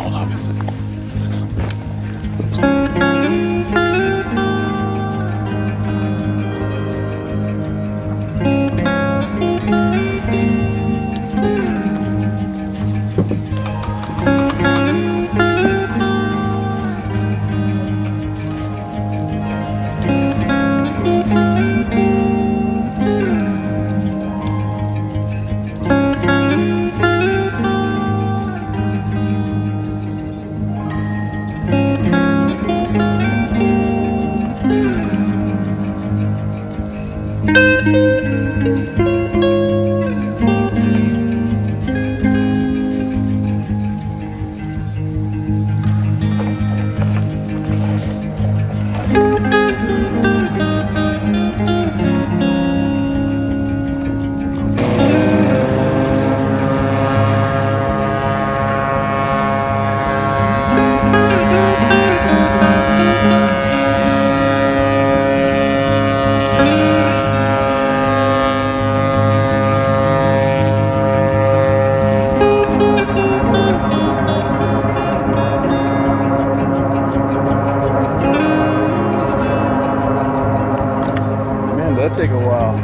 growl, obviously. That'd take a while.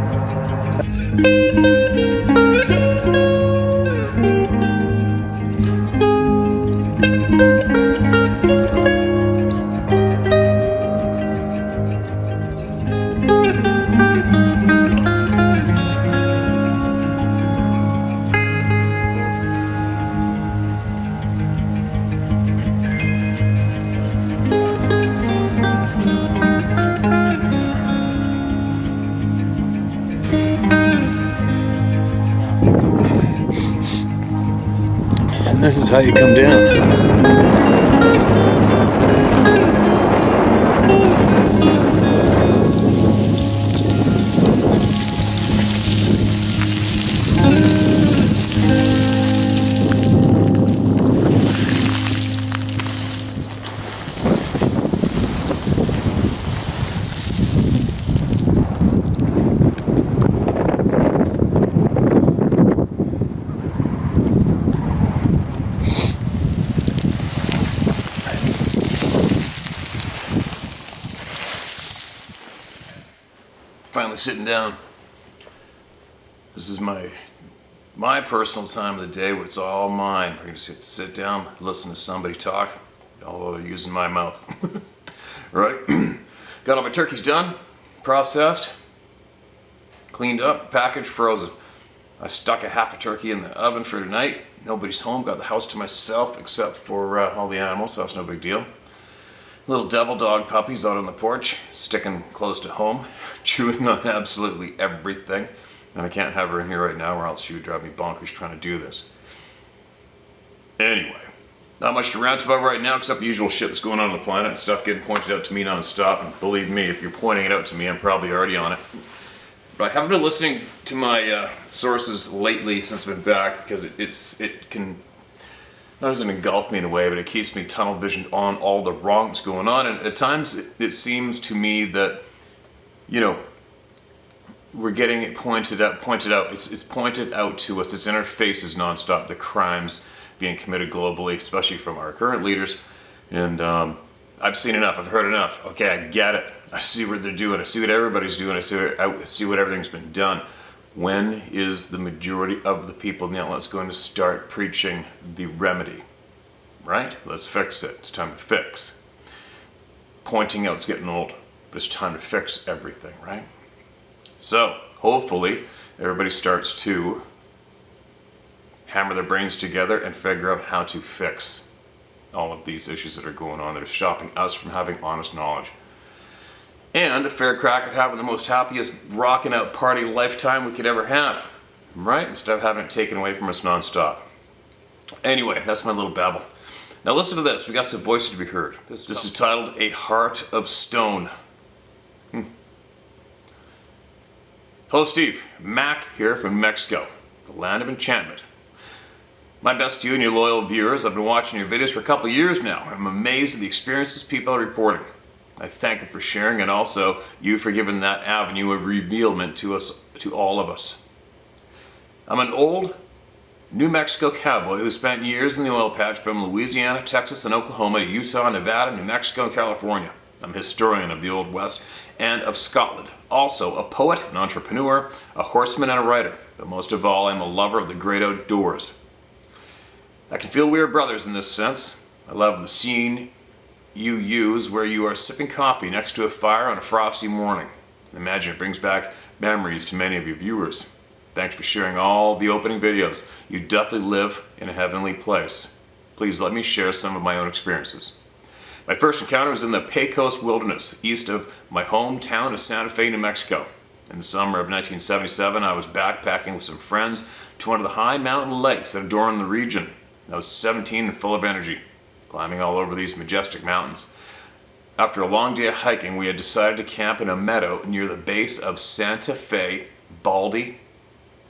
This is how you come down. Finally sitting down. This is my personal time of the day where it's all mine. We're gonna sit down, listen to somebody talk, although they're using my mouth. Right? Got all my turkeys done, processed, cleaned up, packaged, frozen. I stuck a half a turkey in the oven for tonight. Nobody's home, got the house to myself except for all the animals, so that's no big deal. Little devil dog puppies out on the porch, sticking close to home, chewing on absolutely everything. And I can't have her in here right now or else she would drive me bonkers trying to do this. Anyway, not much to rant about right now except the usual shit that's going on the planet and stuff getting pointed out to me non-stop. And believe me, if you're pointing it out to me, I'm probably already on it. But I haven't been listening to my sources lately since I've been back because it can... That doesn't engulf me in a way, but it keeps me tunnel visioned on all the wrongs going on. And at times it seems to me that, you know, we're getting it pointed out. It's pointed out to us. It's in our faces nonstop. The crimes being committed globally, especially from our current leaders. And I've seen enough. I've heard enough. Okay, I get it. I see what they're doing. I see what everybody's doing. I see what everything's been done. When is the majority of the people in the outlets going to start preaching the remedy? Right? Let's fix it. It's time to fix. Pointing out it's getting old, but it's time to fix everything, right? So, hopefully, everybody starts to hammer their brains together and figure out how to fix all of these issues that are going on that are stopping us from having honest knowledge. And a fair crack at having the most happiest rocking out party lifetime we could ever have, right? Instead of having it taken away from us non-stop. Anyway, that's my little babble. Now listen to this, we got some voices to be heard. This is titled A Heart of Stone. Hello Steve, Mac here from Mexico, the land of enchantment. My best to you and your loyal viewers. I've been watching your videos for a couple of years now. I'm amazed at the experiences people are reporting. I thank them for sharing and also you for giving that avenue of revealment to us, to all of us. I'm an old New Mexico cowboy who spent years in the oil patch from Louisiana, Texas, and Oklahoma to Utah, Nevada, New Mexico, and California. I'm a historian of the Old West and of Scotland. Also a poet, an entrepreneur, a horseman, and a writer. But most of all, I'm a lover of the great outdoors. I can feel we are brothers in this sense. I love the scene you use where you are sipping coffee next to a fire on a frosty morning. I imagine it brings back memories to many of your viewers. Thanks for sharing all the opening videos. You definitely live in a heavenly place. Please let me share some of my own experiences. My first encounter was in the Pecos Wilderness, east of my hometown of Santa Fe, New Mexico. In the summer of 1977, I was backpacking with some friends to one of the high mountain lakes that adorn the region. I was 17 and full of energy, climbing all over these majestic mountains. After a long day of hiking, we had decided to camp in a meadow near the base of Santa Fe Baldy,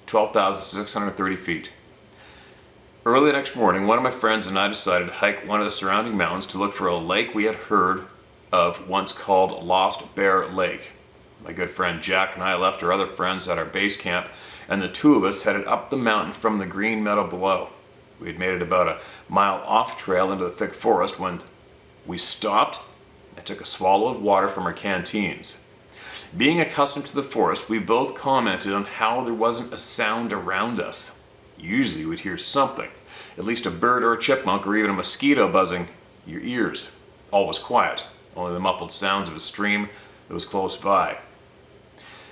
12,630 feet. Early the next morning, one of my friends and I decided to hike one of the surrounding mountains to look for a lake we had heard of once called Lost Bear Lake. My good friend Jack and I left our other friends at our base camp, and the two of us headed up the mountain from the green meadow below. We had made it about a mile off trail into the thick forest when we stopped and took a swallow of water from our canteens. Being accustomed to the forest, we both commented on how there wasn't a sound around us. Usually we'd hear something, at least a bird or a chipmunk or even a mosquito buzzing your ears. All was quiet, only the muffled sounds of a stream that was close by.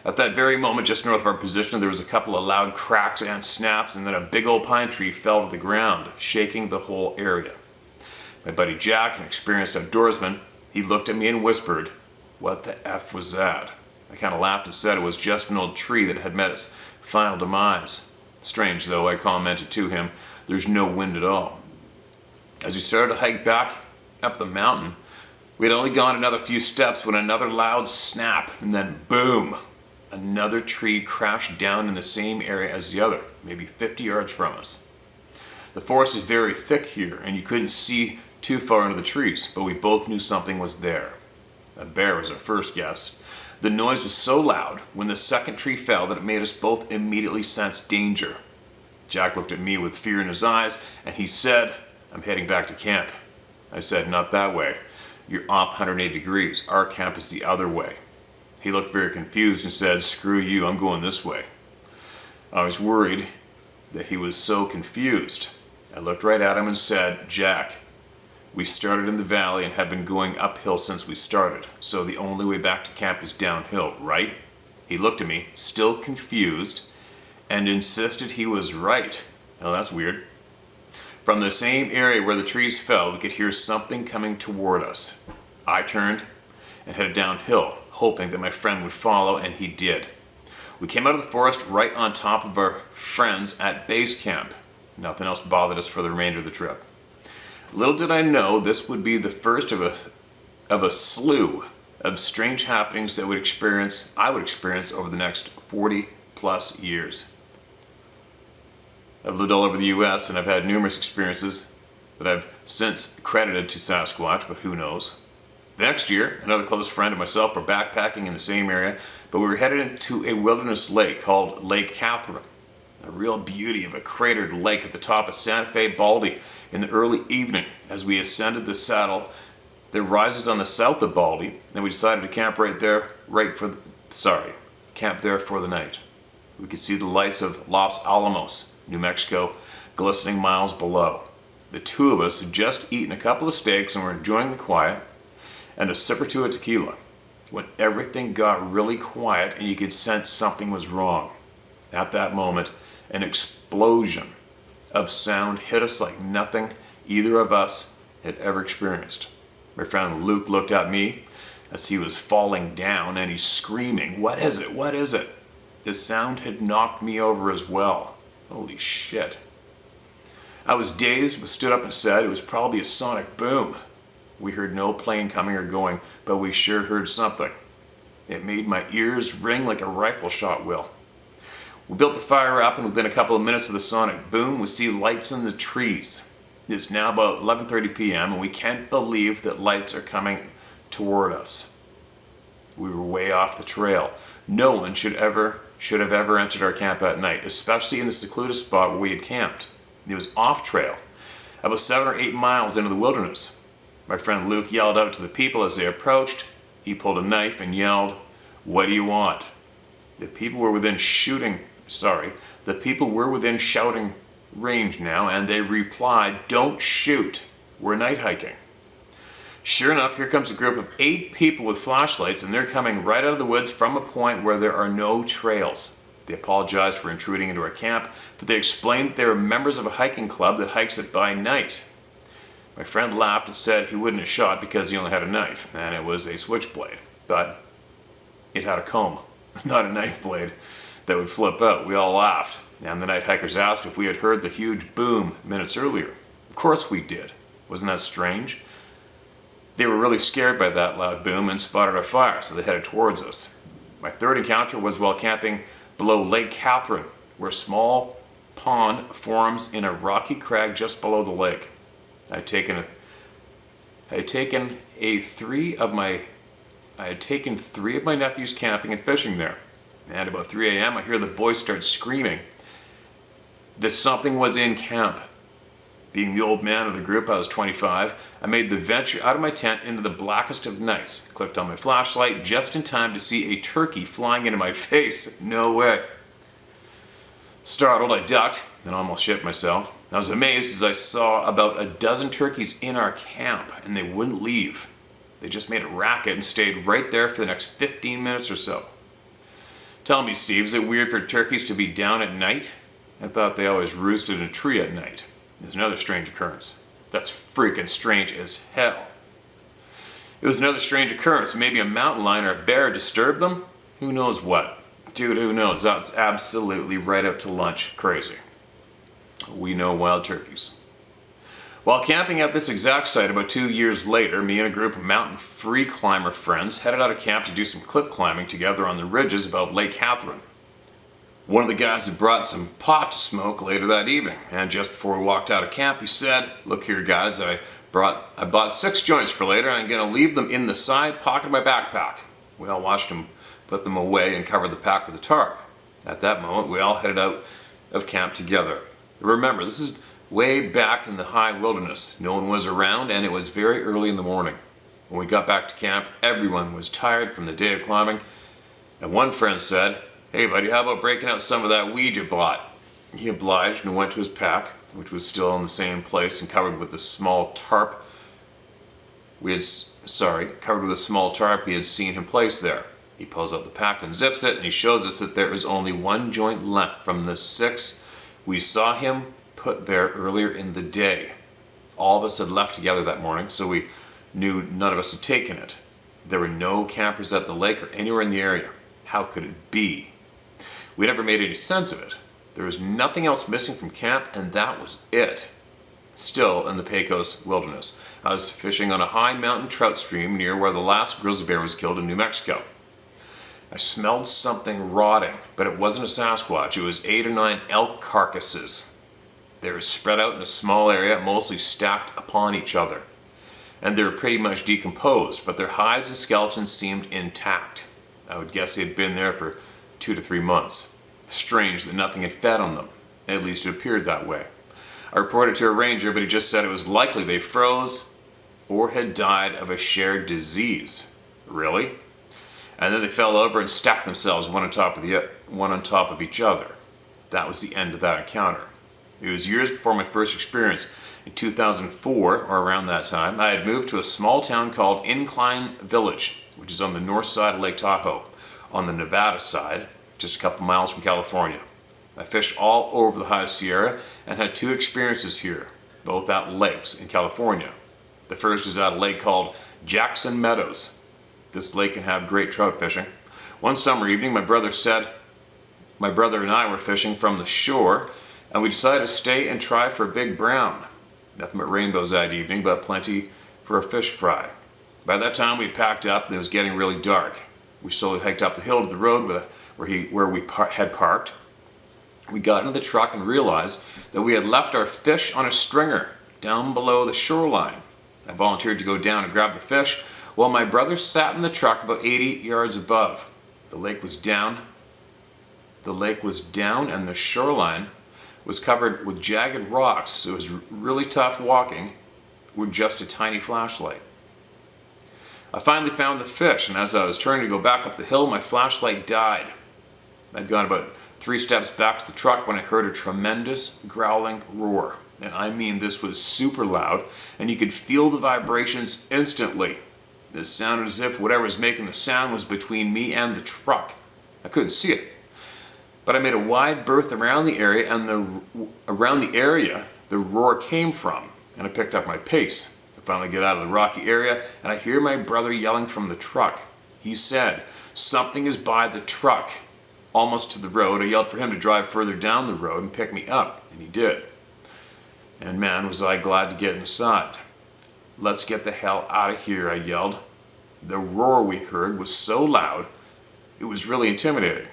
At that very moment, just north of our position, there was a couple of loud cracks and snaps, and then a big old pine tree fell to the ground, shaking the whole area. My buddy Jack, an experienced outdoorsman, he looked at me and whispered, "What the F was that?" I kind of laughed and said it was just an old tree that had met its final demise. Strange though, I commented to him, there's no wind at all. As we started to hike back up the mountain, we had only gone another few steps when another loud snap, and then boom, another tree crashed down in the same area as the other, maybe 50 yards from us. The forest is very thick here, and you couldn't see too far into the trees, but we both knew something was there. A bear was our first guess. The noise was so loud when the second tree fell that it made us both immediately sense danger. Jack looked at me with fear in his eyes, and he said, "I'm heading back to camp." I said, "Not that way. You're off 180 degrees. Our camp is the other way." He looked very confused and said, "Screw you, I'm going this way." I was worried that he was so confused. I looked right at him and said, "Jack, we started in the valley and have been going uphill since we started, so the only way back to camp is downhill, right?" He looked at me, still confused, and insisted he was right. Now that's weird. From the same area where the trees fell, we could hear something coming toward us. I turned and headed downhill, hoping that my friend would follow, and he did. We came out of the forest right on top of our friends at base camp. Nothing else bothered us for the remainder of the trip. Little did I know this would be the first of a slew of strange happenings that I would experience over the next 40 plus years. I've lived all over the US and I've had numerous experiences that I've since credited to Sasquatch, but who knows. The next year, another close friend and myself were backpacking in the same area, but we were headed into a wilderness lake called Lake Catherine. A real beauty of a cratered lake at the top of Santa Fe Baldy in the early evening. As we ascended the saddle that rises on the south of Baldy, and we decided to camp camp there for the night. We could see the lights of Los Alamos, New Mexico, glistening miles below. The two of us had just eaten a couple of steaks and were enjoying the quiet and a sip or two of tequila when everything got really quiet and you could sense something was wrong. At that moment, an explosion of sound hit us like nothing either of us had ever experienced. My friend Luke looked at me as he was falling down and he's screaming, "What is it? What is it?" The sound had knocked me over as well. Holy shit. I was dazed but stood up and said it was probably a sonic boom. We heard no plane coming or going, but we sure heard something. It made my ears ring like a rifle shot will. We built the fire up, and within a couple of minutes of the sonic boom, we see lights in the trees. It's now about 11:30 p.m., and we can't believe that lights are coming toward us. We were way off the trail. No one should have ever entered our camp at night, especially in the secluded spot where we had camped. It was off trail, about 7 or 8 miles into the wilderness. My friend Luke yelled out to the people as they approached. He pulled a knife and yelled, "What do you want?" The people were within shouting range now, and they replied, "Don't shoot. We're night hiking." Sure enough, here comes a group of 8 people with flashlights, and they're coming right out of the woods from a point where there are no trails. They apologized for intruding into our camp, but they explained they were members of a hiking club that hikes it by night. My friend laughed and said he wouldn't have shot because he only had a knife, and it was a switchblade. But it had a comb, not a knife blade that would flip out. We all laughed, and the night hikers asked if we had heard the huge boom minutes earlier. Of course we did. Wasn't that strange? They were really scared by that loud boom and spotted our fire, so they headed towards us. My third encounter was while camping below Lake Catherine, where a small pond forms in a rocky crag just below the lake. I had taken 3 of my nephews camping and fishing there. And about 3 a.m. I hear the boys start screaming that something was in camp. Being the old man of the group, I was 25, I made the venture out of my tent into the blackest of nights. Clicked on my flashlight just in time to see a turkey flying into my face. No way. Startled, I ducked and almost shit myself. I was amazed as I saw about a dozen turkeys in our camp, and they wouldn't leave. They just made a racket and stayed right there for the next 15 minutes or so. Tell me, Steve, is it weird for turkeys to be down at night? I thought they always roosted in a tree at night. There's another strange occurrence. That's freaking strange as hell. It was another strange occurrence. Maybe a mountain lion or a bear disturbed them? Who knows what? Dude, who knows? That's absolutely right up to lunch crazy. We know wild turkeys. While camping at this exact site about 2 years later, me and a group of mountain free climber friends headed out of camp to do some cliff climbing together on the ridges above Lake Catherine. One of the guys had brought some pot to smoke later that evening, and just before we walked out of camp, he said, "Look here guys, I bought 6 joints for later, and I'm going to leave them in the side pocket of my backpack." We all watched him put them away and cover the pack with a tarp. At that moment, we all headed out of camp together. Remember, this is way back in the high wilderness. No one was around, and it was very early in the morning. When we got back to camp, everyone was tired from the day of climbing, and one friend said, "Hey buddy, how about breaking out some of that weed you bought?" He obliged and went to his pack, which was still in the same place and covered with a small tarp he had seen him place there. He pulls out the pack and zips it, and he shows us that there is only 1 joint left from the 6 we saw him put there earlier in the day. All of us had left together that morning, so we knew none of us had taken it. There were no campers at the lake or anywhere in the area. How could it be? We never made any sense of it. There was nothing else missing from camp, and that was it. Still in the Pecos wilderness, I was fishing on a high mountain trout stream near where the last grizzly bear was killed in New Mexico. I smelled something rotting, but it wasn't a Sasquatch. It was 8 or 9 elk carcasses. They were spread out in a small area, mostly stacked upon each other. And they were pretty much decomposed, but their hides and skeletons seemed intact. I would guess they had been there for 2 to 3 months. Strange that nothing had fed on them. At least it appeared that way. I reported to a ranger, but he just said it was likely they froze or had died of a shared disease. Really? And then they fell over and stacked themselves one on top of each other. That was the end of that encounter. It was years before my first experience. In 2004, or around that time, I had moved to a small town called Incline Village, which is on the north side of Lake Tahoe, on the Nevada side, just a couple miles from California. I fished all over the High Sierra and had 2 experiences here, both at lakes in California. The first was at a lake called Jackson Meadows. This lake can have great trout fishing. One summer evening, my brother and I were fishing from the shore, and we decided to stay and try for a big brown. Nothing but rainbows that evening, but plenty for a fish fry. By that time, we had packed up and it was getting really dark. We slowly hiked up the hill to the road where we had parked. We got into the truck and realized that we had left our fish on a stringer down below the shoreline. I volunteered to go down and grab the fish while my brother sat in the truck about 80 yards above. The lake was down and the shoreline was covered with jagged rocks, so it was really tough walking with just a tiny flashlight. I finally found the fish, and as I was turning to go back up the hill, my flashlight died. I'd gone about 3 steps back to the truck when I heard a tremendous growling roar. And I mean, this was super loud, and you could feel the vibrations instantly. It sounded as if whatever was making the sound was between me and the truck. I couldn't see it. But I made a wide berth around the area, and the roar came from, and I picked up my pace. I finally get out of the rocky area, and I hear my brother yelling from the truck. He said, "Something is by the truck." Almost to the road, I yelled for him to drive further down the road and pick me up, and he did. And man, was I glad to get inside. "Let's get the hell out of here," I yelled. The roar we heard was so loud, it was really intimidating.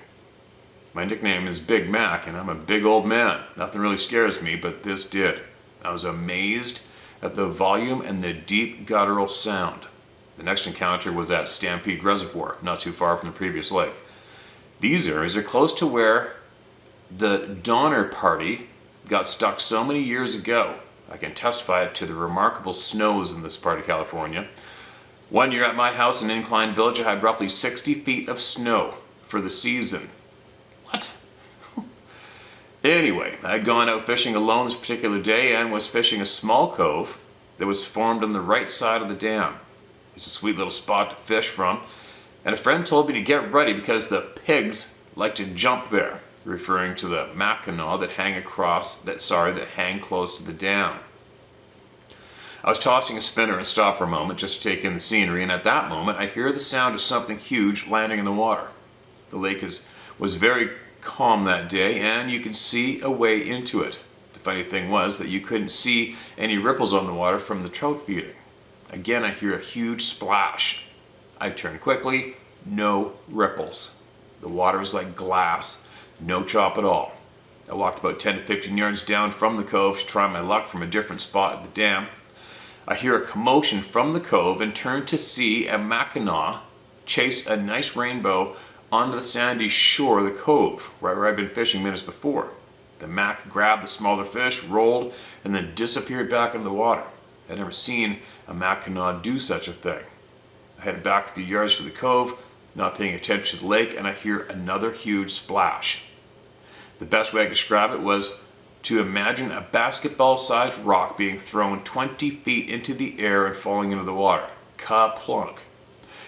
My nickname is Big Mac, and I'm a big old man. Nothing really scares me, but this did. I was amazed at the volume and the deep guttural sound. The next encounter was at Stampede Reservoir, not too far from the previous lake. These areas are close to where the Donner Party got stuck so many years ago. I can testify to the remarkable snows in this part of California. One year at my house in Incline Village, I had roughly 60 feet of snow for the season. What? Anyway, I had gone out fishing alone this particular day and was fishing a small cove that was formed on the right side of the dam. It's a sweet little spot to fish from, and a friend told me to get ready because the pigs like to jump there, referring to the Mackinaw that hang close to the dam. I was tossing a spinner and stopped for a moment just to take in the scenery, and at that moment I hear the sound of something huge landing in the water. The lake was very calm that day, and you could see a way into it. The funny thing was that you couldn't see any ripples on the water from the trout feeding. Again, I hear a huge splash. I turn quickly, no ripples. The water is like glass, no chop at all. I walked about 10 to 15 yards down from the cove to try my luck from a different spot at the dam. I hear a commotion from the cove and turn to see a Mackinaw chase a nice rainbow onto the sandy shore of the cove, right where I'd been fishing minutes before. The Mac grabbed the smaller fish, rolled, and then disappeared back into the water. I'd never seen a Mackinaw do such a thing. I headed back a few yards to the cove, not paying attention to the lake, and I hear another huge splash. The best way I could describe it was to imagine a basketball-sized rock being thrown 20 feet into the air and falling into the water. Ka-plunk.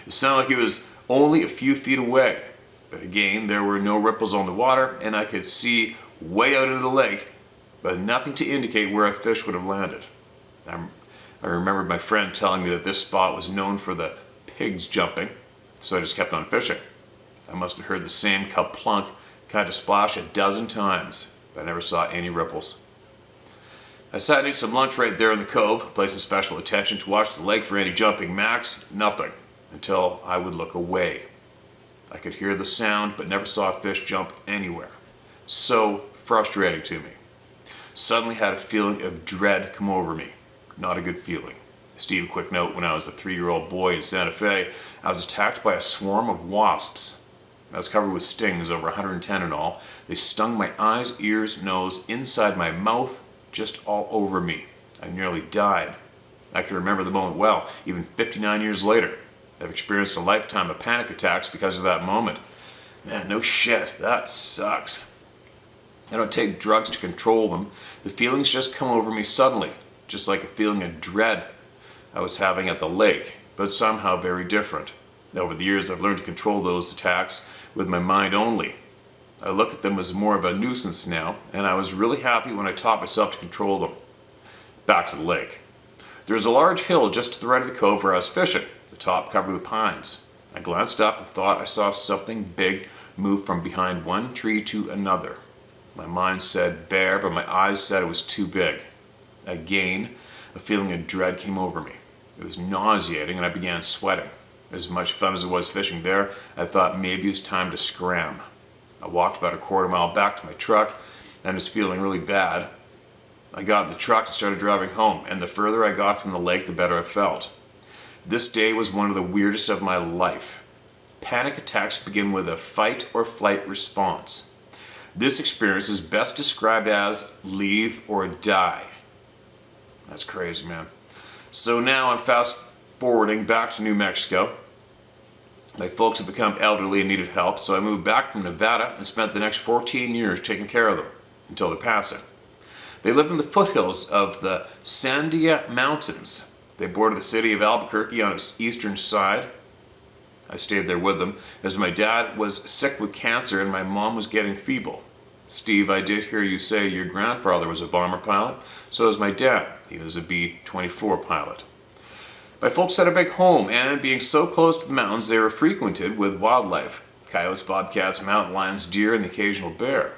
It sounded like it was only a few feet away. But again, there were no ripples on the water, and I could see way out into the lake, but nothing to indicate where a fish would have landed. I remembered my friend telling me that this spot was known for the pigs jumping, so I just kept on fishing. I must have heard the same ka-plunk kind of splash a dozen times, but I never saw any ripples. I sat and ate some lunch right there in the cove, placing special attention to watch the lake for any jumping Macs. Nothing, until I would look away. I could hear the sound, but never saw a fish jump anywhere. So frustrating to me. Suddenly had a feeling of dread come over me. Not a good feeling. Steve, quick note, when I was a 3-year-old boy in Santa Fe, I was attacked by a swarm of wasps. I was covered with stings, over 110 in all. They stung my eyes, ears, nose, inside my mouth, just all over me. I nearly died. I can remember the moment well, even 59 years later. I've experienced a lifetime of panic attacks because of that moment. Man, no shit, that sucks. I don't take drugs to control them. The feelings just come over me suddenly, just like a feeling of dread I was having at the lake, but somehow very different. Over the years, I've learned to control those attacks with my mind only. I look at them as more of a nuisance now, and I was really happy when I taught myself to control them. Back to the lake. There's a large hill just to the right of the cove where I was fishing, the top covered with pines. I glanced up and thought I saw something big move from behind one tree to another. My mind said bear, but my eyes said it was too big. Again, a feeling of dread came over me. It was nauseating, and I began sweating. As much fun as it was fishing there, I thought maybe it was time to scram. I walked about a quarter mile back to my truck and was feeling really bad. I got in the truck and started driving home, and the further I got from the lake, the better I felt. This day was one of the weirdest of my life. Panic attacks begin with a fight or flight response. This experience is best described as leave or die. That's crazy, man. So now I'm fast forwarding back to New Mexico. My folks have become elderly and needed help, so I moved back from Nevada and spent the next 14 years taking care of them until their passing. They lived in the foothills of the Sandia Mountains. They bordered the city of Albuquerque on its eastern side. I stayed there with them as my dad was sick with cancer and my mom was getting feeble. Steve, I did hear you say your grandfather was a bomber pilot. So was my dad. He was a B-24 pilot. My folks had a big home, and being so close to the mountains, they were frequented with wildlife. Coyotes, bobcats, mountain lions, deer, and the occasional bear.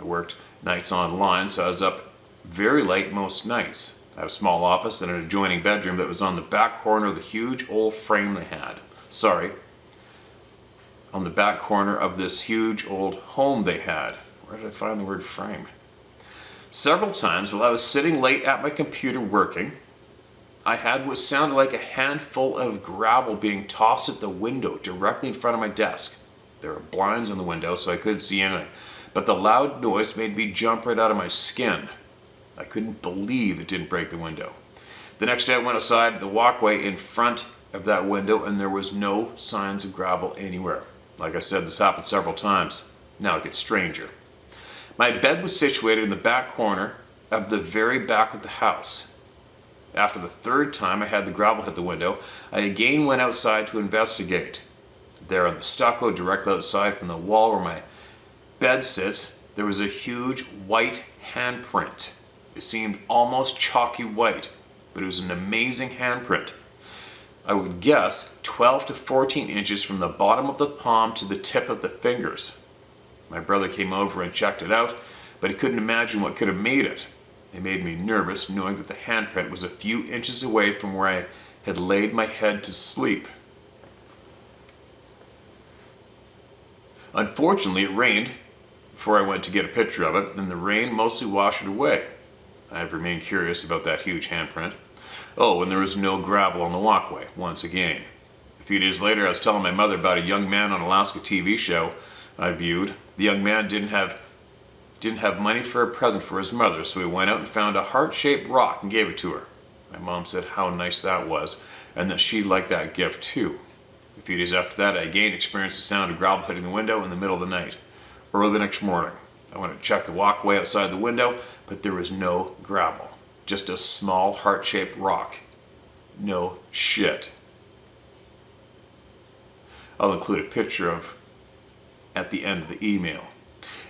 I worked nights on line, so I was up very late most nights. I had a small office and an adjoining bedroom that was on the back corner of the huge old frame they had. On the back corner of this huge old home they had. Where did I find the word frame? Several times while I was sitting late at my computer working, I had what sounded like a handful of gravel being tossed at the window directly in front of my desk. There were blinds on the window so I couldn't see anything, but the loud noise made me jump right out of my skin. I couldn't believe it didn't break the window. The next day I went outside the walkway in front of that window and there was no signs of gravel anywhere. Like I said, this happened several times. Now it gets stranger. My bed was situated in the back corner of the very back of the house. After the third time I had the gravel hit the window, I again went outside to investigate. There on the stucco directly outside from the wall where my bed sits, there was a huge white handprint. It seemed almost chalky white, but it was an amazing handprint. I would guess 12 to 14 inches from the bottom of the palm to the tip of the fingers. My brother came over and checked it out, but he couldn't imagine what could have made it. It made me nervous knowing that the handprint was a few inches away from where I had laid my head to sleep. Unfortunately, it rained before I went to get a picture of it, and the rain mostly washed it away. I have remained curious about that huge handprint. Oh, and there was no gravel on the walkway, once again. A few days later, I was telling my mother about a young man on an Alaska TV show I viewed. The young man didn't have money for a present for his mother, so he went out and found a heart-shaped rock and gave it to her. My mom said how nice that was, and that she'd like that gift too. A few days after that, I again experienced the sound of gravel hitting the window in the middle of the night. Early the next morning, I went to check the walkway outside the window, but there was no gravel. Just a small heart-shaped rock. No shit. I'll include a picture of at the end of the email.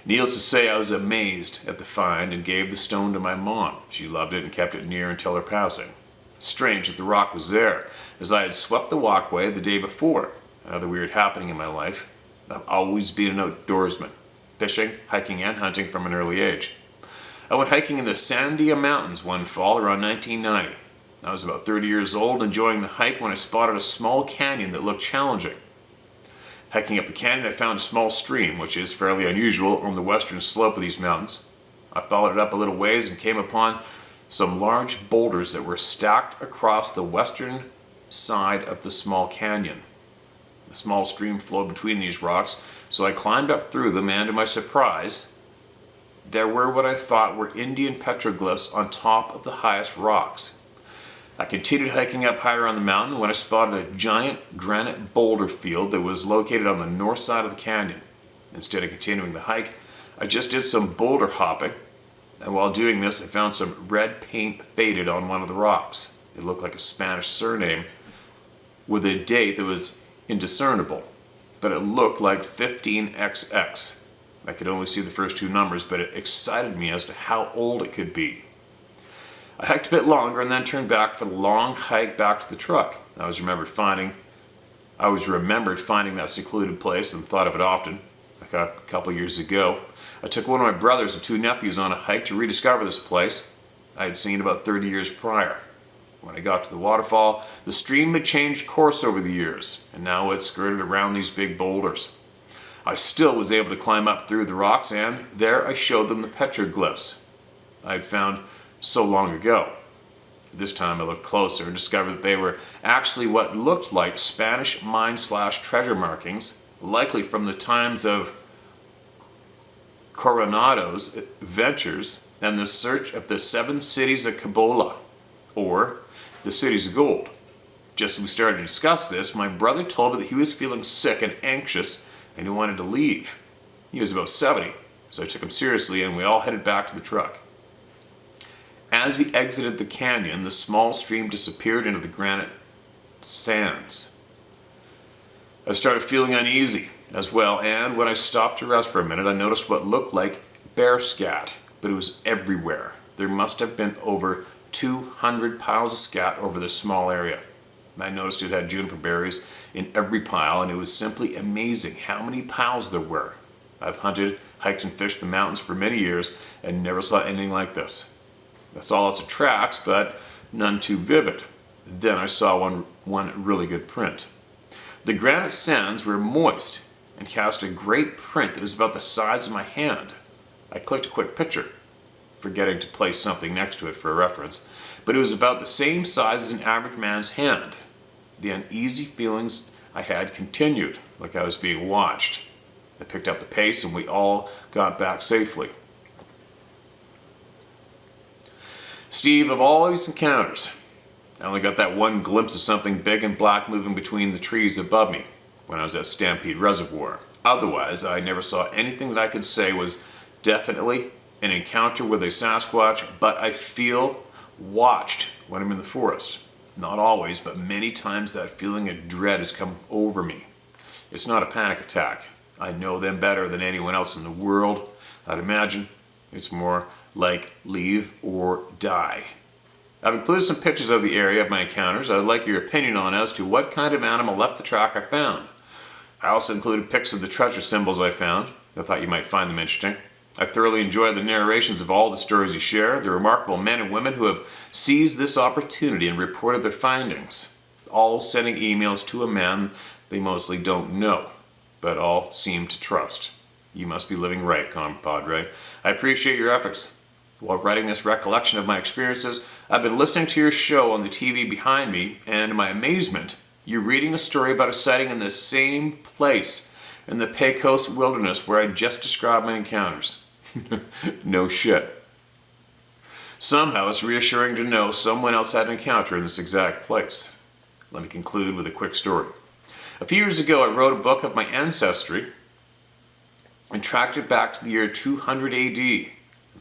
Needless to say, I was amazed at the find and gave the stone to my mom. She loved it and kept it near until her passing. Strange that the rock was there, as I had swept the walkway the day before. Another weird happening in my life. I've always been an outdoorsman, fishing, hiking, and hunting from an early age. I went hiking in the Sandia Mountains one fall around 1990. I was about 30 years old, enjoying the hike when I spotted a small canyon that looked challenging. Hiking up the canyon, I found a small stream, which is fairly unusual on the western slope of these mountains. I followed it up a little ways and came upon some large boulders that were stacked across the western side of the small canyon. The small stream flowed between these rocks, so I climbed up through them, and to my surprise, there were what I thought were Indian petroglyphs on top of the highest rocks. I continued hiking up higher on the mountain when I spotted a giant granite boulder field that was located on the north side of the canyon. Instead of continuing the hike, I just did some boulder hopping, and while doing this, I found some red paint faded on one of the rocks. It looked like a Spanish surname with a date that was indiscernible, but it looked like 15XX. I could only see the first two numbers, but it excited me as to how old it could be. I hiked a bit longer and then turned back for the long hike back to the truck. I was remembered finding that secluded place and thought of it often. A couple years ago, I took one of my brothers and two nephews on a hike to rediscover this place I had seen about 30 years prior. When I got to the waterfall, the stream had changed course over the years, and now it skirted around these big boulders. I still was able to climb up through the rocks, and there I showed them the petroglyphs I had found so long ago. This time I looked closer and discovered that they were actually what looked like Spanish mine/treasure markings, likely from the times of Coronado's Ventures and the Search of the Seven Cities of Kabola, or the Cities of Gold. Just as we started to discuss this, my brother told me that he was feeling sick and anxious and he wanted to leave. He was about 70, so I took him seriously and we all headed back to the truck. As we exited the canyon, the small stream disappeared into the granite sands. I started feeling uneasy as well, and when I stopped to rest for a minute, I noticed what looked like bear scat, but it was everywhere. There must have been over 200 piles of scat over this small area. I noticed it had juniper berries in every pile, and it was simply amazing how many piles there were. I've hunted, hiked, and fished the mountains for many years and never saw anything like this. I saw lots of tracks, but none too vivid. Then I saw one really good print. The granite sands were moist and cast a great print that was about the size of my hand. I clicked a quick picture, forgetting to place something next to it for a reference, but it was about the same size as an average man's hand. The uneasy feelings I had continued, like I was being watched. I picked up the pace and we all got back safely. Steve, of all these encounters, I only got that one glimpse of something big and black moving between the trees above me when I was at Stampede Reservoir. Otherwise, I never saw anything that I could say was definitely an encounter with a Sasquatch, but I feel watched when I'm in the forest. Not always, but many times that feeling of dread has come over me. It's not a panic attack. I know them better than anyone else in the world. I'd imagine it's more like leave or die. I've included some pictures of the area of my encounters. I would like your opinion on as to what kind of animal left the track I found. I also included pics of the treasure symbols I found. I thought you might find them interesting. I thoroughly enjoyed the narrations of all the stories you share, the remarkable men and women who have seized this opportunity and reported their findings, all sending emails to a man they mostly don't know, but all seem to trust. You must be living right, compadre. I appreciate your efforts. While writing this recollection of my experiences, I've been listening to your show on the TV behind me, and to my amazement, you're reading a story about a sighting in the same place in the Pecos wilderness where I just described my encounters. No shit. Somehow it's reassuring to know someone else had an encounter in this exact place. Let me conclude with a quick story. A few years ago, I wrote a book of my ancestry and tracked it back to the year 200 AD. And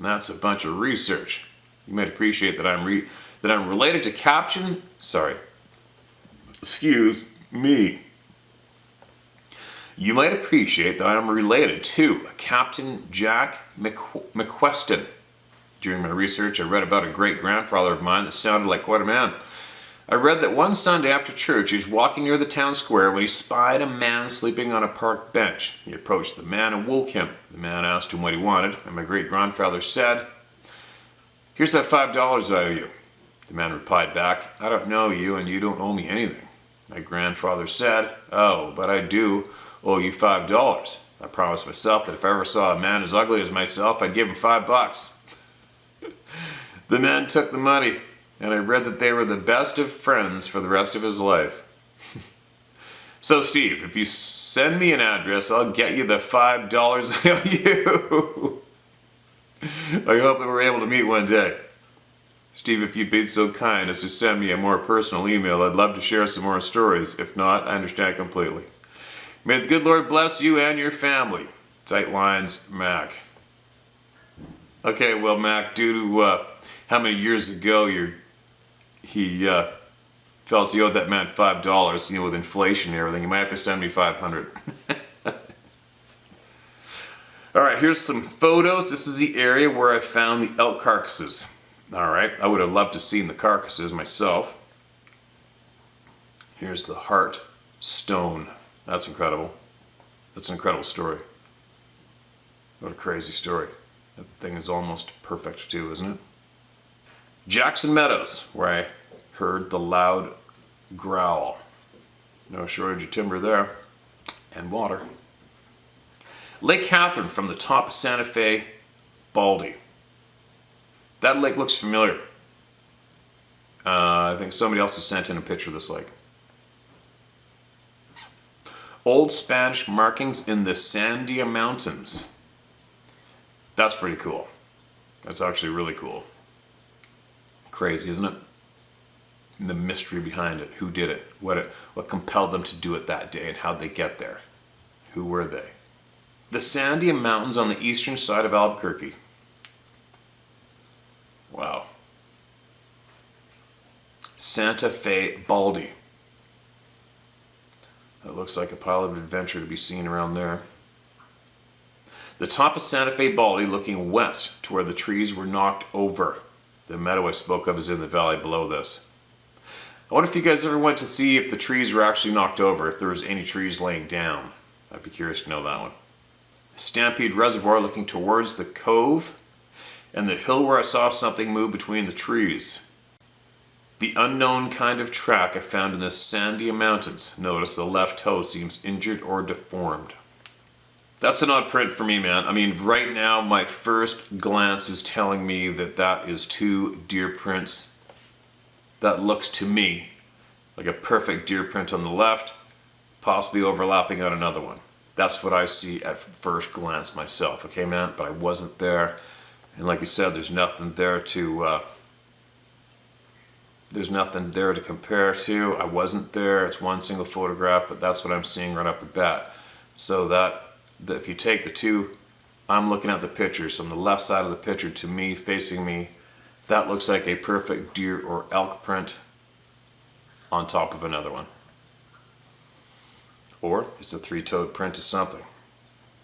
that's a bunch of research. You might appreciate that I'm related to excuse me. You might appreciate that I'm related to Captain Jack McQuestion. During my research, I read about a great-grandfather of mine that sounded like quite a man. I read that one Sunday after church, he was walking near the town square when he spied a man sleeping on a park bench. He approached the man and woke him. The man asked him what he wanted, and my great-grandfather said, "Here's that $5 I owe you." The man replied back, "I don't know you, and you don't owe me anything." My grandfather said, "Oh, but I do owe you $5. I promised myself that if I ever saw a man as ugly as myself, I'd give him $5. The man took the money, and I read that they were the best of friends for the rest of his life. So Steve, if you send me an address, I'll get you the $5 I owe you. I hope that we're able to meet one day. Steve, if you'd be so kind as to send me a more personal email, I'd love to share some more stories. If not, I understand completely. May the good Lord bless you and your family. Tight lines, Mac. Okay, well, Mac, due to how many years ago he felt he owed that man $5, with inflation and everything, you might have to send me $500. All right, here's some photos. This is the area where I found the elk carcasses. All right, I would have loved to see the carcasses myself. Here's the heart stone. That's incredible. That's an incredible story. What a crazy story. That thing is almost perfect too, isn't it? Jackson Meadows, where I heard the loud growl. No shortage of timber there. And water. Lake Catherine from the top of Santa Fe, Baldy. That lake looks familiar. I think somebody else has sent in a picture of this lake. Old Spanish markings in the Sandia Mountains. That's pretty cool. That's actually really cool. Crazy, isn't it? And the mystery behind it. Who did it? What compelled them to do it that day, and how'd they get there? Who were they? The Sandia Mountains on the eastern side of Albuquerque. Wow. Santa Fe Baldy. That looks like a pile of adventure to be seen around there. The top of Santa Fe Baldy looking west to where the trees were knocked over. The meadow I spoke of is in the valley below this. I wonder if you guys ever went to see if the trees were actually knocked over, if there was any trees laying down. I'd be curious to know that one. Stampede Reservoir looking towards the cove, and the hill where I saw something move between the trees. The unknown kind of track I found in the Sandia Mountains. Notice the left toe seems injured or deformed. That's an odd print for me, man. I mean, right now, my first glance is telling me that that is two deer prints. That looks to me like a perfect deer print on the left, possibly overlapping on another one. That's what I see at first glance myself, okay, man? But I wasn't there. And like you said, there's nothing there to compare to. I wasn't there. It's one single photograph, but that's what I'm seeing right off the bat. So that if you take the two, I'm looking at the pictures on the left side of the picture to me, facing me, that looks like a perfect deer or elk print on top of another one. Or it's a three-toed print of something.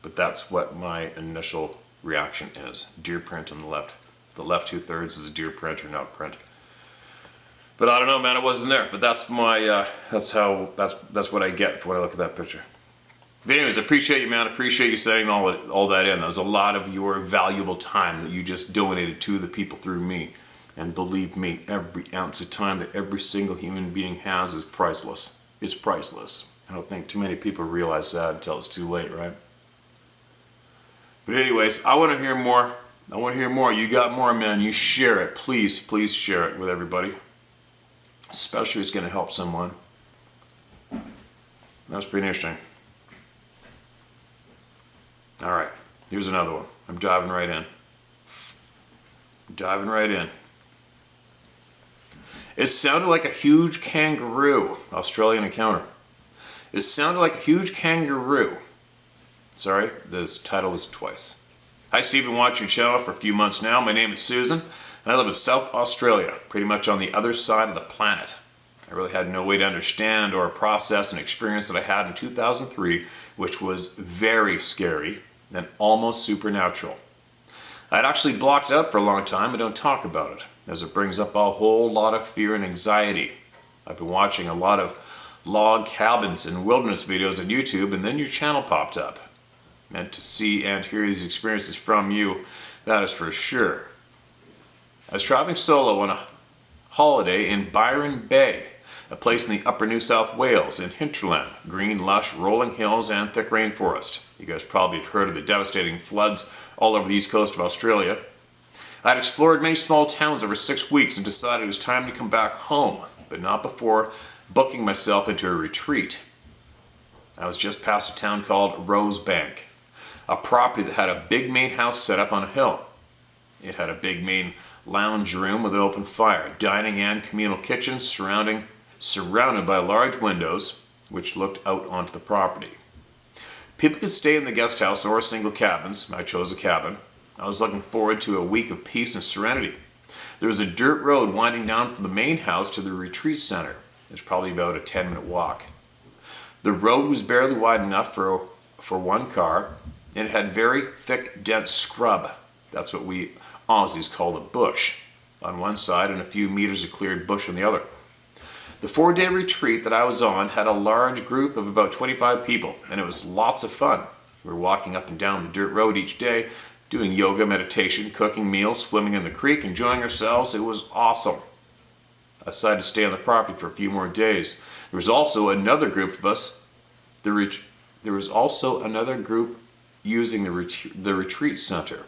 But that's what my initial reaction is. Deer print on the left. The left 2/3 is a deer print or an elk print. But I don't know, man, I wasn't there. But that's my, that's what I get when I look at that picture. But anyways, I appreciate you, man. I appreciate you setting all that in. That was a lot of your valuable time that you just donated to the people through me. And believe me, every ounce of time that every single human being has is priceless. It's priceless. I don't think too many people realize that until it's too late, right? But anyways, I want to hear more. I want to hear more. You got more, man. You share it. Please, please share it with everybody. Especially if it's going to help someone. That was pretty interesting. All right, here's another one. I'm diving right in. Diving right in. It sounded like a huge kangaroo. Australian encounter. It sounded like a huge kangaroo. Sorry, this title was twice. Hi Steve, been watching your channel for a few months now. My name is Susan, and I live in South Australia, pretty much on the other side of the planet. I really had no way to understand or process an experience that I had in 2003, which was very scary and almost supernatural. I'd actually blocked it out for a long time and don't talk about it, as it brings up a whole lot of fear and anxiety. I've been watching a lot of log cabins and wilderness videos on YouTube, and then your channel popped up. Meant to see and hear these experiences from you, that is for sure. I was traveling solo on a holiday in Byron Bay, a place in the upper New South Wales in hinterland, green, lush, rolling hills and thick rainforest. You guys probably have heard of the devastating floods all over the east coast of Australia. I'd explored many small towns over 6 weeks and decided it was time to come back home, but not before booking myself into a retreat. I was just past a town called Rosebank, a property that had a big main house set up on a hill. It had a big main lounge room with an open fire, dining and communal kitchen surrounded by large windows which looked out onto the property. People could stay in the guest house or single cabins. I chose a cabin. I was looking forward to a week of peace and serenity. There was a dirt road winding down from the main house to the retreat center. There's probably about a 10-minute walk. The road was barely wide enough for one car, and it had very thick, dense scrub. That's what we Aussies call a bush on one side and a few meters of cleared bush on the other. The 4-day retreat that I was on had a large group of about 25 people, and it was lots of fun. We were walking up and down the dirt road each day, doing yoga, meditation, cooking meals, swimming in the creek, enjoying ourselves. It was awesome. I decided to stay on the property for a few more days. There was also another group of us. There was also another group using the retreat center.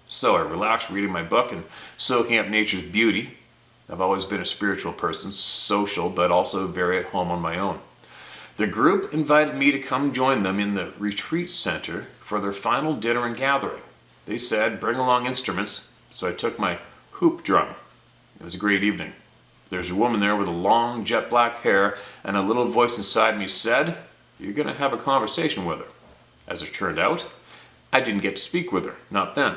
So I relaxed reading my book and soaking up nature's beauty. I've always been a spiritual person, social, but also very at home on my own. The group invited me to come join them in the retreat center for their final dinner and gathering. They said, bring along instruments, so I took my hoop drum. It was a great evening. There's a woman there with a long jet black hair, and a little voice inside me said, you're going to have a conversation with her. As it turned out, I didn't get to speak with her, not then.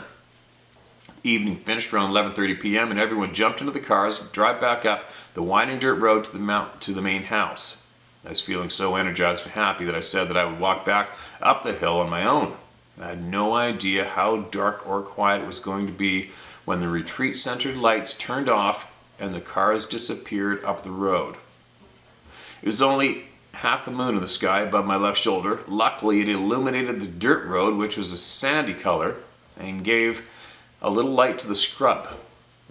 The evening finished around 11:30 p.m. and everyone jumped into the cars to drive back up the winding dirt road to the main house. I was feeling so energized and happy that I said that I would walk back up the hill on my own. I had no idea how dark or quiet it was going to be when the retreat centered lights turned off and the cars disappeared up the road. It was only half the moon in the sky above my left shoulder. Luckily, it illuminated the dirt road, which was a sandy color, and gave a little light to the scrub.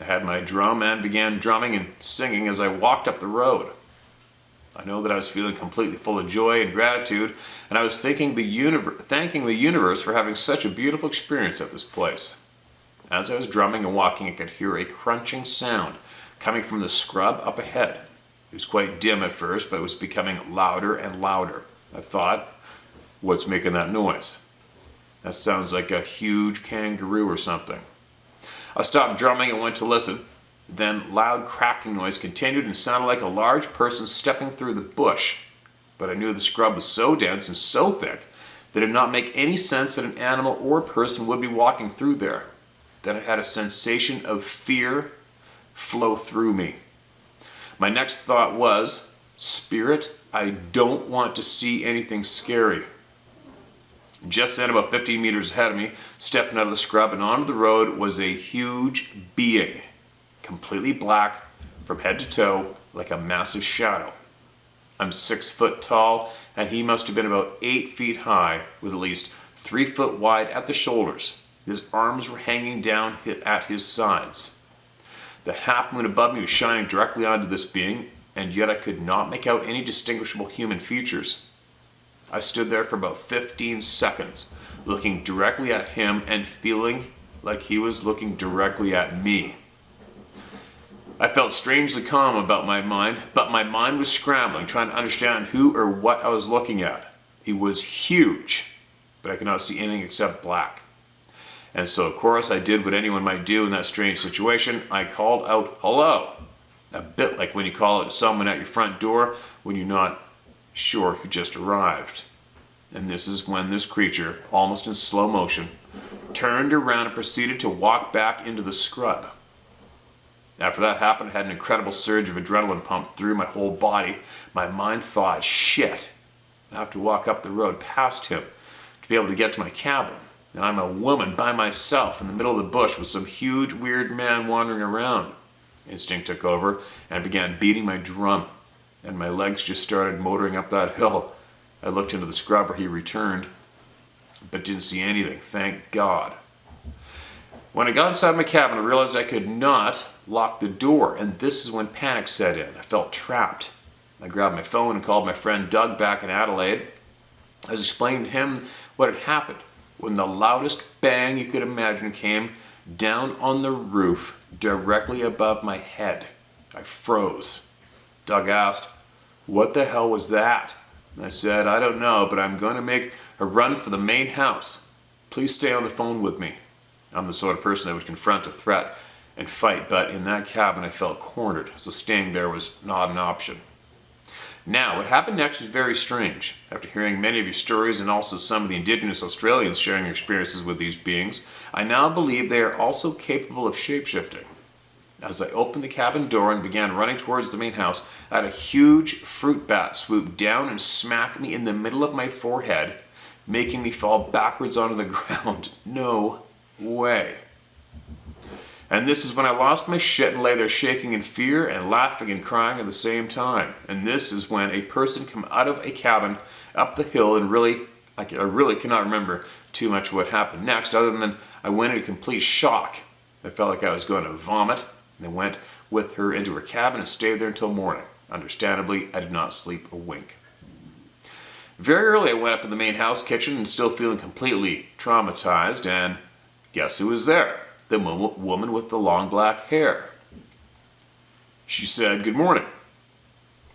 I had my drum and began drumming and singing as I walked up the road. I know that I was feeling completely full of joy and gratitude, and I was thanking the universe for having such a beautiful experience at this place. As I was drumming and walking, I could hear a crunching sound coming from the scrub up ahead. It was quite dim at first, but it was becoming louder and louder. I thought, what's making that noise? That sounds like a huge kangaroo or something. I stopped drumming and went to listen. Then loud cracking noise continued and sounded like a large person stepping through the bush. But I knew the scrub was so dense and so thick that it did not make any sense that an animal or person would be walking through there. Then I had a sensation of fear flow through me. My next thought was, Spirit, I don't want to see anything scary. Just then, about 15 meters ahead of me, stepping out of the scrub and onto the road, was a huge being, completely black from head to toe, like a massive shadow. I'm 6 foot tall, and he must have been about 8 feet high, with at least 3 foot wide at the shoulders. His arms were hanging down at his sides. The half moon above me was shining directly onto this being, and yet I could not make out any distinguishable human features. I stood there for about 15 seconds, looking directly at him and feeling like he was looking directly at me. I felt strangely calm about my mind, but my mind was scrambling, trying to understand who or what I was looking at. He was huge, but I could not see anything except black. And so, of course, I did what anyone might do in that strange situation. I called out, hello. A bit like when you call out someone at your front door when you're not sure who just arrived. And this is when this creature, almost in slow motion, turned around and proceeded to walk back into the scrub. After that happened, I had an incredible surge of adrenaline pumped through my whole body. My mind thought, shit, I have to walk up the road past him to be able to get to my cabin. And I'm a woman by myself in the middle of the bush with some huge weird man wandering around. Instinct took over and I began beating my drum, and my legs just started motoring up that hill. I looked into the scrub where he returned, but didn't see anything, thank God. When I got inside my cabin, I realized I could not lock the door, and this is when panic set in. I felt trapped. I grabbed my phone and called my friend Doug back in Adelaide. I was explaining to him what had happened when the loudest bang you could imagine came down on the roof directly above my head. I froze. Doug asked, what the hell was that? And I said, I don't know, but I'm going to make a run for the main house. Please stay on the phone with me. I'm the sort of person that would confront a threat and fight, but in that cabin I felt cornered, so staying there was not an option. Now, what happened next was very strange. After hearing many of your stories and also some of the indigenous Australians sharing their experiences with these beings, I now believe they are also capable of shapeshifting. As I opened the cabin door and began running towards the main house, I had a huge fruit bat swoop down and smack me in the middle of my forehead, making me fall backwards onto the ground. No way. And this is when I lost my shit and lay there shaking in fear and laughing and crying at the same time. And this is when a person came out of a cabin up the hill, and I really cannot remember too much what happened next, other than I went into complete shock. I felt like I was going to vomit, and I went with her into her cabin and stayed there until morning. Understandably, I did not sleep a wink. Very early I went up in the main house kitchen and still feeling completely traumatized, and guess who was there? The woman with the long black hair. She said, good morning,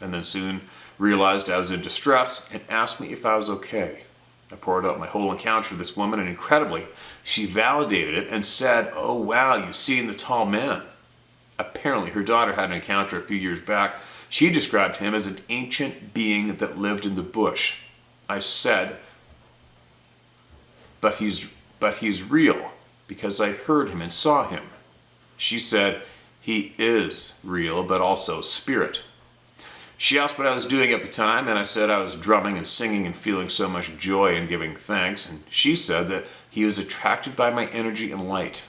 and then soon realized I was in distress and asked me if I was okay. I poured out my whole encounter with this woman, and incredibly, she validated it and said, "Oh wow, you've seen the tall man." Apparently, her daughter had an encounter a few years back. She described him as an ancient being that lived in the bush. I said, but he's real, because I heard him and saw him. She said, he is real, but also spirit. She asked what I was doing at the time, and I said I was drumming and singing and feeling so much joy and giving thanks, and she said that he was attracted by my energy and light.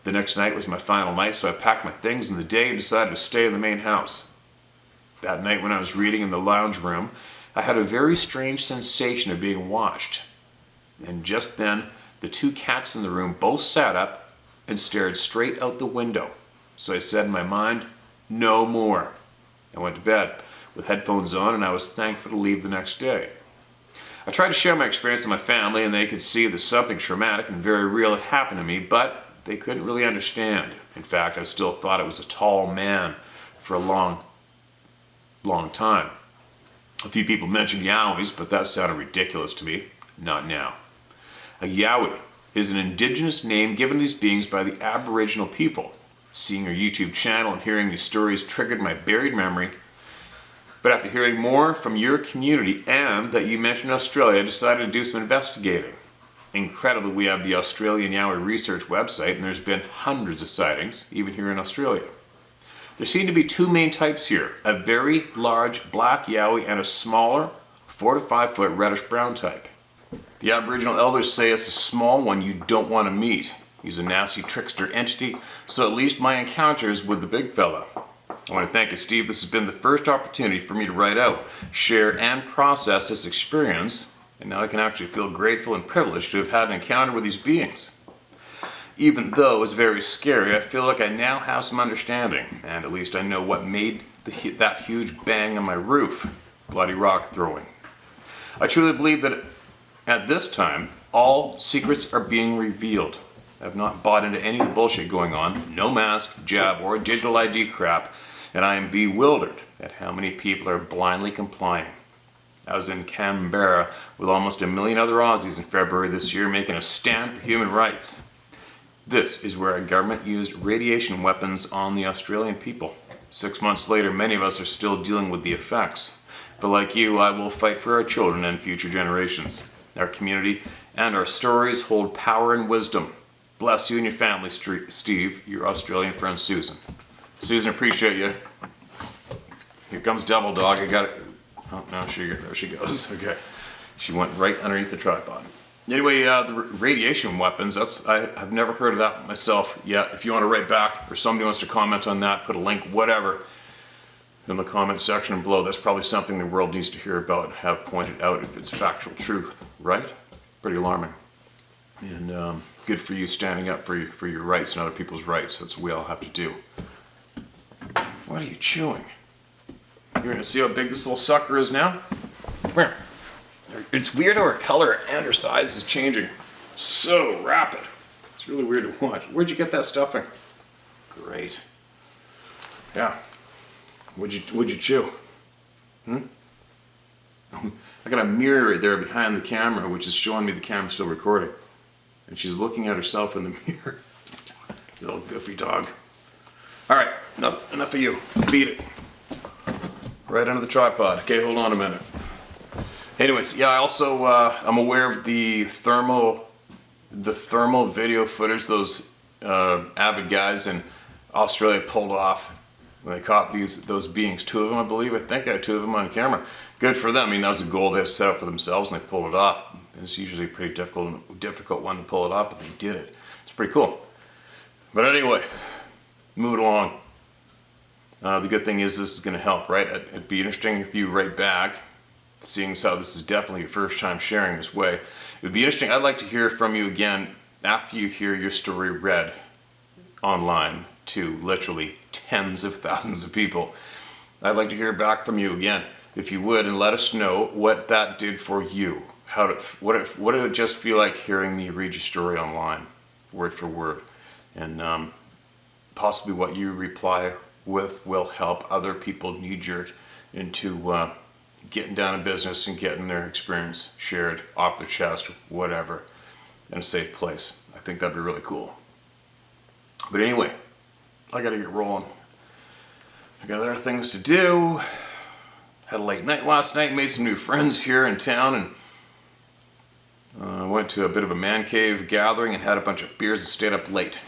The next night was my final night, so I packed my things in the day and decided to stay in the main house. That night when I was reading in the lounge room, I had a very strange sensation of being watched. And just then, the two cats in the room both sat up and stared straight out the window. So I said in my mind, no more. I went to bed with headphones on, and I was thankful to leave the next day. I tried to share my experience with my family, and they could see that something traumatic and very real had happened to me, but they couldn't really understand. In fact, I still thought it was a tall man for a long time. A few people mentioned yowies, but that sounded ridiculous to me. Not now. A yowie is an indigenous name given these beings by the Aboriginal people. Seeing your YouTube channel and hearing these stories triggered my buried memory. But after hearing more from your community and that you mentioned Australia, I decided to do some investigating. Incredibly, we have the Australian Yowie Research website, and there's been hundreds of sightings, even here in Australia. There seem to be two main types here, a very large black yowie and a smaller 4 to 5 foot reddish brown type. The Aboriginal elders say it's a small one you don't want to meet. He's a nasty trickster entity, so at least my encounters with the big fella. I want to thank you, Steve. This has been the first opportunity for me to write out, share, and process this experience, and now I can actually feel grateful and privileged to have had an encounter with these beings. Even though it's very scary, I feel like I now have some understanding, and at least I know what made that huge bang on my roof. Bloody rock throwing. I truly believe that at this time, all secrets are being revealed. I've not bought into any of the bullshit going on, no mask, jab, or digital ID crap, and I am bewildered at how many people are blindly complying. I was in Canberra with almost 1 million other Aussies in February this year making a stand for human rights. This is where our government used radiation weapons on the Australian people. 6 months later, many of us are still dealing with the effects. But like you, I will fight for our children and future generations. Our community and our stories hold power and wisdom. Bless you and your family, Steve, your Australian friend Susan. Susan, appreciate you. Here comes Double Dog. I got it. Oh, no, there she goes. Okay. She went right underneath the tripod. Anyway, the radiation weapons, I've never heard of that myself yet. If you want to write back or somebody wants to comment on that, put a link, whatever, in the comment section below. That's probably something the world needs to hear about and have pointed out if it's factual truth, right? Pretty alarming. And good for you standing up for your rights and other people's rights. That's what we all have to do. What are you chewing? You're going to see how big this little sucker is now? Come here. It's weird how her color and her size is changing so rapid. It's really weird to watch. Where'd you get that stuffing? Great. Yeah. What'd you chew? I got a mirror right there behind the camera, which is showing me the camera's still recording. And she's looking at herself in the mirror. Little goofy dog. All right, enough of you. Beat it. Right under the tripod. Okay, hold on a minute. Anyways, yeah, I also, I'm aware of the thermal video footage those avid guys in Australia pulled off when they caught those beings. 2 of them, I believe. I think I had 2 of them on camera. Good for them. I mean, that was a goal they set up for themselves, and they pulled it off. It's usually a pretty difficult one to pull it off, but they did it. It's pretty cool. But anyway, moving along. The good thing is this is going to help, right? It'd be interesting if you write back, seeing as how this is definitely your first time sharing this way. It would be interesting. I'd like to hear from you again after you hear your story read online to literally tens of thousands of people. I'd like to hear back from you again, if you would, and let us know what that did for you. What did it just feel like hearing me read your story online, word for word? And possibly what you reply with will help other people knee-jerk into getting down to business and getting their experience shared off their chest, whatever, in a safe place. I think that'd be really cool. But anyway, I gotta get rolling. I got other things to do. Had a late night last night, made some new friends here in town, and went to a bit of a man cave gathering and had a bunch of beers and stayed up late.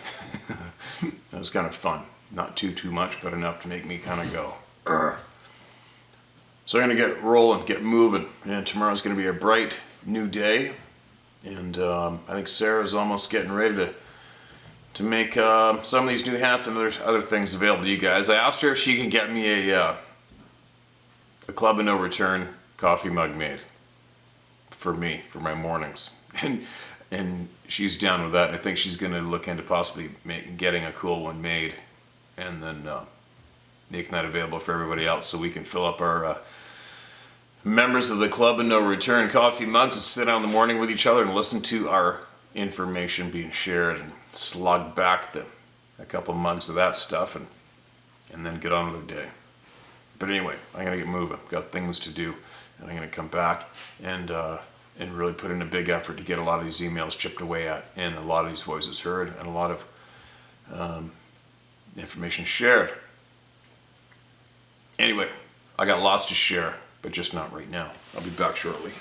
That was kind of fun. Not too much, but enough to make me kind of go, "Urgh." So I'm gonna get rolling, get moving, and tomorrow's gonna be a bright new day. And I think Sarah's almost getting ready to make some of these new hats and other things available to you guys. I asked her if she can get me a Club of No Return coffee mug made for me, for my mornings. And she's down with that. I think she's going to look into possibly getting a cool one made and then making that available for everybody else so we can fill up our members of the Club of No Return coffee mugs and sit down in the morning with each other and listen to our information being shared and slug back a couple mugs of that stuff and then get on with the day. But anyway, I'm going to get moving. Got things to do, and I'm going to come back and really put in a big effort to get a lot of these emails chipped away at and a lot of these voices heard and a lot of information shared. Anyway, I got lots to share, but just not right now. I'll be back shortly.